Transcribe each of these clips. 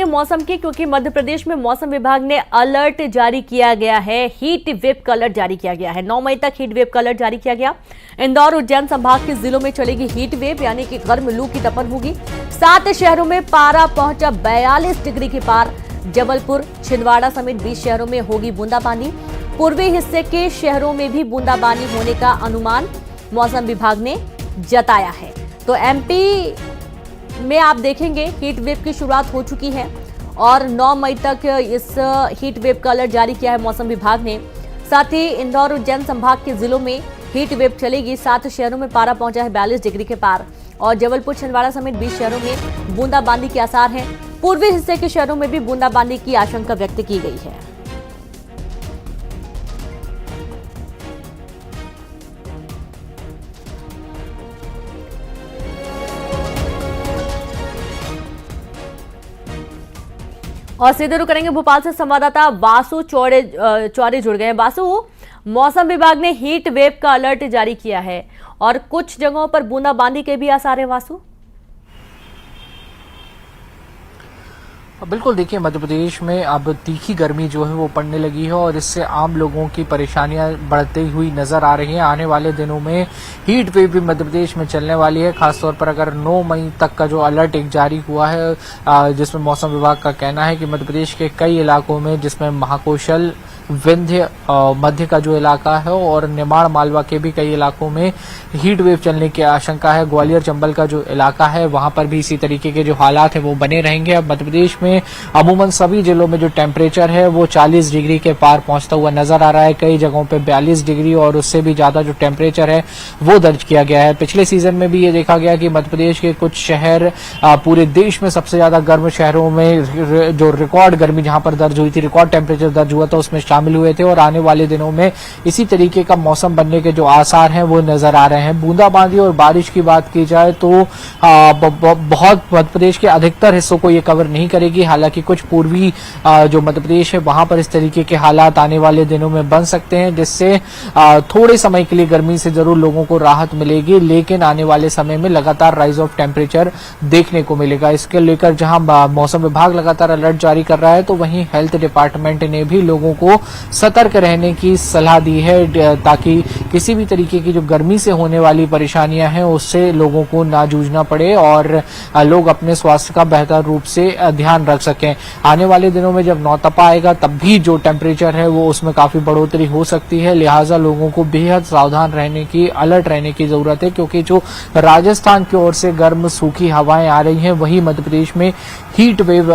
मौसम की, क्योंकि मध्य प्रदेश में मौसम विभाग ने अलर्ट जारी किया गया है, हीट वेव का अलर्ट जारी किया गया है। 9 मई तक हीट वेव का अलर्ट जारी किया गया। इंदौर उज्जैन संभाग के जिलों में चलेगी हीट वेव, यानी कि गर्म लू की तपन होगी। 7 शहरों में पारा पहुंचा 42 डिग्री के पार। जबलपुर, छिंदवाड़ा समेत 20 शहरों में होगी बूंदाबांदी। पूर्वी हिस्से के शहरों में भी बूंदाबांदी होने का अनुमान मौसम विभाग ने जताया है। तो एमपी में आप देखेंगे हीट वेव की शुरुआत हो चुकी है और 9 मई तक इस हीट वेव का अलर्ट जारी किया है मौसम विभाग ने। साथ ही इंदौर उज्जैन संभाग के जिलों में हीट वेव चलेगी। 7 शहरों में पारा पहुंचा है 42 डिग्री के पार और जबलपुर, छिंदवाड़ा समेत 20 शहरों में बूंदाबांदी के आसार हैं। पूर्वी हिस्से के शहरों में भी बूंदाबांदी की आशंका व्यक्त की गई है। और सीधे रुक करेंगे भोपाल से संवाददाता वासु चौरे जुड़ गए हैं। वासु, मौसम विभाग ने हीट वेव का अलर्ट जारी किया है और कुछ जगहों पर बूंदाबांदी के भी आसार है। वासु, बिल्कुल, देखिए मध्य प्रदेश में अब तीखी गर्मी जो है वो पड़ने लगी है और इससे आम लोगों की परेशानियां बढ़ती हुई नजर आ रही हैं। आने वाले दिनों में हीट वेव भी मध्य प्रदेश में चलने वाली है। खासतौर पर अगर 9 मई तक का जो अलर्ट एक जारी हुआ है, जिसमें मौसम विभाग का कहना है कि मध्य प्रदेश के कई इलाकों में, जिसमें महाकौशल, विंध्य मध्य का जो इलाका है और निमाड़ मालवा के भी कई इलाकों में हीट वेव चलने की आशंका है। ग्वालियर चंबल का जो इलाका है वहां पर भी इसी तरीके के जो हालात है वो बने रहेंगे। अब मध्य प्रदेश में अमूमन सभी जिलों में जो टेम्परेचर है वो 40 डिग्री के पार पहुंचता हुआ नजर आ रहा है। कई जगहों पे 42 डिग्री और उससे भी ज्यादा जो टेम्परेचर है वो दर्ज किया गया है। पिछले सीजन में भी ये देखा गया कि मध्य प्रदेश के कुछ शहर पूरे देश में सबसे ज्यादा गर्म शहरों में जो रिकॉर्ड गर्मी जहां पर दर्ज हुई थी, रिकॉर्ड टेम्परेचर दर्ज हुआ था, उसमें शामिल हुए थे और आने वाले दिनों में इसी तरीके का मौसम बनने के जो आसार हैं वो नजर आ रहे हैं। बूंदाबांदी और बारिश की बात की जाए तो बहुत मध्य प्रदेश के अधिकतर हिस्सों को ये कवर नहीं करेगी। हालांकि कुछ पूर्वी जो मध्य प्रदेश है वहां पर इस तरीके के हालात आने वाले दिनों में बन सकते हैं, जिससे थोड़े समय के लिए गर्मी से जरूर लोगों को राहत मिलेगी, लेकिन आने वाले समय में लगातार राइज ऑफ टेम्परेचर देखने को मिलेगा। इसके लेकर जहां मौसम विभाग लगातार अलर्ट जारी कर रहा है तो वहीं हेल्थ डिपार्टमेंट ने भी लोगों को सतर्क रहने की सलाह दी है, ताकि किसी भी तरीके की जो गर्मी से होने वाली परेशानियां हैं उससे लोगों को ना जूझना पड़े और लोग अपने स्वास्थ्य का बेहतर रूप से ध्यान रख सकें। आने वाले दिनों में जब नौतपा आएगा तब भी जो टेम्परेचर है वो उसमें काफी बढ़ोतरी हो सकती है, लिहाजा लोगों को बेहद सावधान रहने की, अलर्ट रहने की जरूरत है, क्योंकि जो राजस्थान की ओर से गर्म सूखी हवाएं आ रही हैं वही मध्य प्रदेश में हीट वेव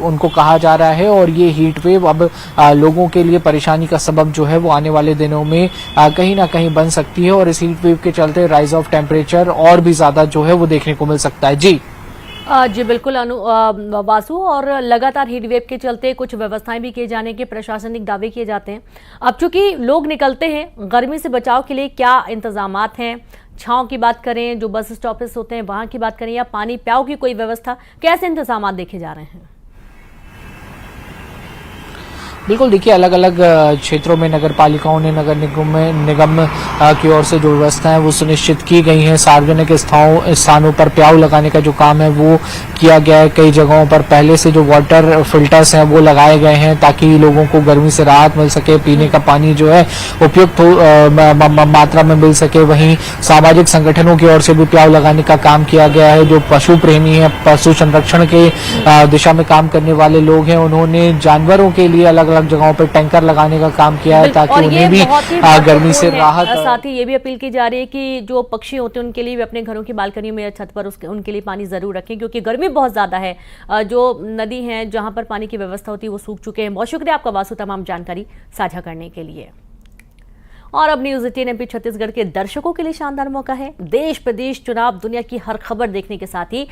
उनको कहा जा रहा है और ये हीट वेव अब लोगों के लिए परेशानी का सबब जो है वो आने वाले दिनों में कहीं ना कहीं बन सकती है और इस हीट वेव के चलते राइज ऑफ टेम्परेचर और भी ज्यादा जो है वो देखने को मिल सकता है। जी बिल्कुल वासु, और लगातार हीट वेव के चलते कुछ व्यवस्थाएं भी किए जाने के प्रशासनिक दावे किए जाते हैं। अब चूंकि लोग निकलते हैं, गर्मी से बचाव के लिए क्या इंतजामात हैं? छांव की बात करें, जो बस स्टॉपेज होते हैं वहां की बात करें, या पानी प्याव की कोई व्यवस्था, कैसे इंतजामात देखे जा रहे हैं? बिल्कुल, देखिए अलग अलग क्षेत्रों में नगर पालिकाओं ने, नगर निगम की ओर से जो व्यवस्थाएं वो सुनिश्चित की गई हैं। सार्वजनिक स्थानों पर प्याऊ लगाने का जो काम है वो किया गया है। कई जगहों पर पहले से जो वाटर फिल्टर्स हैं वो लगाए गए हैं ताकि लोगों को गर्मी से राहत मिल सके, पीने का पानी जो है उपयुक्त मात्रा में मिल सके। वहीं सामाजिक संगठनों की ओर से भी प्याऊ लगाने का काम किया गया है। जो पशु प्रेमी है, पशु संरक्षण के दिशा में काम करने वाले लोग हैं, उन्होंने जानवरों के लिए अलग अलग जगहों पर टैंकर लगाने का काम किया है ताकि उन्हें भी गर्मी से राहत। साथ ही ये भी अपील की जा रही है कि जो पक्षी होते हैं उनके लिए भी अपने घरों की बालकनी में या छत पर उनके लिए पानी जरूर रखें, क्योंकि गर्मी बहुत ज्यादा है। जो नदी है जहां पर पानी की व्यवस्था होती है वो सूख चुके हैं। बहुत शुक्रिया आपका वासु तमाम जानकारी साझा करने के लिए। और अब न्यूज़ 18 एमपी छत्तीसगढ़ के दर्शकों के लिए शानदार मौका है। देश प्रदेश चुनाव, दुनिया की हर खबर देखने के साथ ही